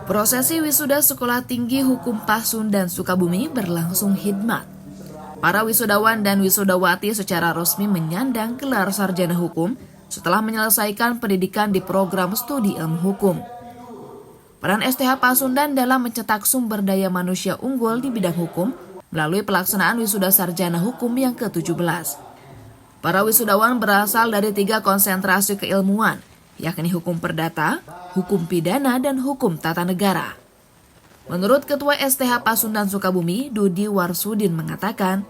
Prosesi wisuda Sekolah Tinggi Hukum Pasundan Sukabumi berlangsung hikmat. Para wisudawan dan wisudawati secara resmi menyandang gelar sarjana hukum setelah menyelesaikan pendidikan di program studi ilmu hukum. Peran STH Pasundan dalam mencetak sumber daya manusia unggul di bidang hukum melalui pelaksanaan wisuda sarjana hukum yang ke-17. Para wisudawan berasal dari 3 konsentrasi keilmuan, yakni hukum perdata, hukum pidana, dan hukum tata negara. Menurut Ketua STH Pasundan Sukabumi, Dudi Warsudin mengatakan,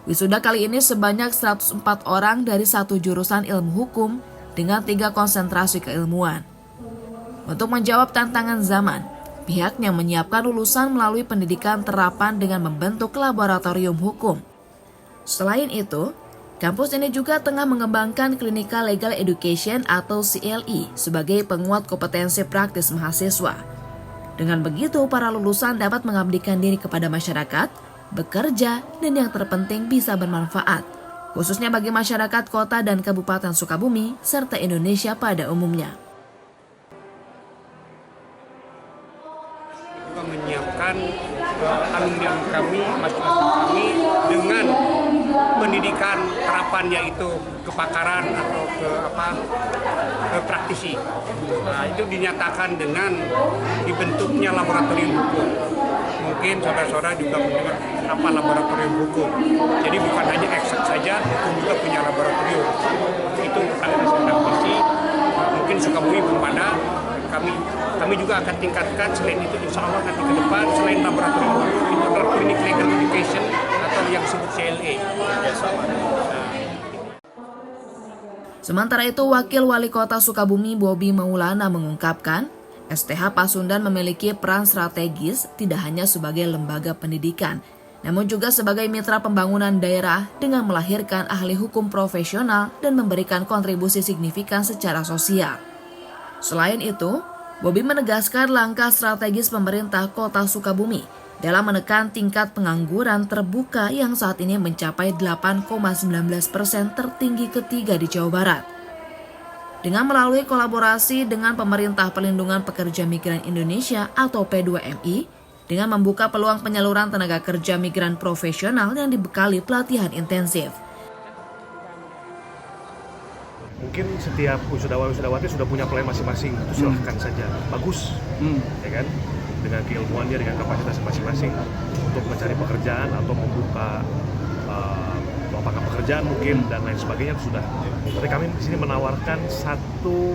wisuda kali ini sebanyak 104 orang dari 1 jurusan ilmu hukum dengan 3 konsentrasi keilmuan. Untuk menjawab tantangan zaman, pihaknya menyiapkan lulusan melalui pendidikan terapan dengan membentuk laboratorium hukum. Selain itu, kampus ini juga tengah mengembangkan Clinical Legal Education atau CLE sebagai penguat kompetensi praktis mahasiswa. Dengan begitu, para lulusan dapat mengabdikan diri kepada masyarakat, bekerja, dan yang terpenting bisa bermanfaat, khususnya bagi masyarakat kota dan Kabupaten Sukabumi, serta Indonesia pada umumnya. Menyiapkan alumni kami, mahasiswa kami dengan pendidikan terapan, yaitu kepakaran atau ke praktisi. Nah, itu dinyatakan dengan dibentuknya laboratorium hukum. Mungkin saudara-saudara juga mendengar apa laboratorium hukum. Jadi bukan hanya eksak saja, hukum juga punya laboratorium. Itu akan sedang visi. Mungkin Sukabumi belum ada. Kami juga akan tingkatkan. Selain itu, insya Allah nanti ke depan selain laboratorium hukum itu adalah Clinical Legal Education atau yang disebut CLE. Sementara itu, Wakil Wali Kota Sukabumi Bobi Maulana mengungkapkan, STH Pasundan memiliki peran strategis tidak hanya sebagai lembaga pendidikan, namun juga sebagai mitra pembangunan daerah dengan melahirkan ahli hukum profesional dan memberikan kontribusi signifikan secara sosial. Selain itu, Bobi menegaskan langkah strategis pemerintah Kota Sukabumi dalam menekan tingkat pengangguran terbuka yang saat ini mencapai 8,19% tertinggi ketiga di Jawa Barat. Dengan melalui kolaborasi dengan Pemerintah Pelindungan Pekerja Migran Indonesia atau P2MI, dengan membuka peluang penyaluran tenaga kerja migran profesional yang dibekali pelatihan intensif. Mungkin setiap wisudawan-wisudawati sudah punya plan masing-masing, itu silahkan saja. Bagus, ya kan? Dengan keilmuannya, dengan kapasitas masing-masing untuk mencari pekerjaan atau membuka lapangan pekerjaan mungkin dan lain sebagainya sudah. Tapi kami di sini menawarkan satu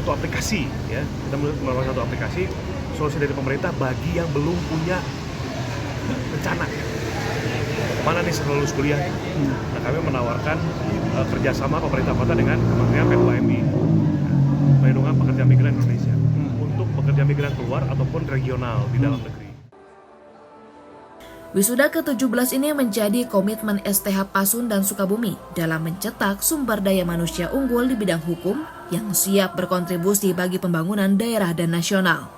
aplikasi, ya. Kita menawarkan satu aplikasi solusi dari pemerintah bagi yang belum punya rencana. Mana nih setelah lulus kuliah? Nah, kami menawarkan kerjasama pemerintah kota dengan Kementerian P2MI, Pelindungan Pekerja Migran Indonesia, untuk pekerja migran keluar ataupun regional di dalam negeri. Wisuda ke-17 ini menjadi komitmen STH Pasundan Sukabumi dalam mencetak sumber daya manusia unggul di bidang hukum yang siap berkontribusi bagi pembangunan daerah dan nasional.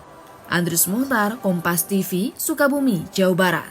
Andrius Muhtar, Kompas TV, Sukabumi, Jawa Barat.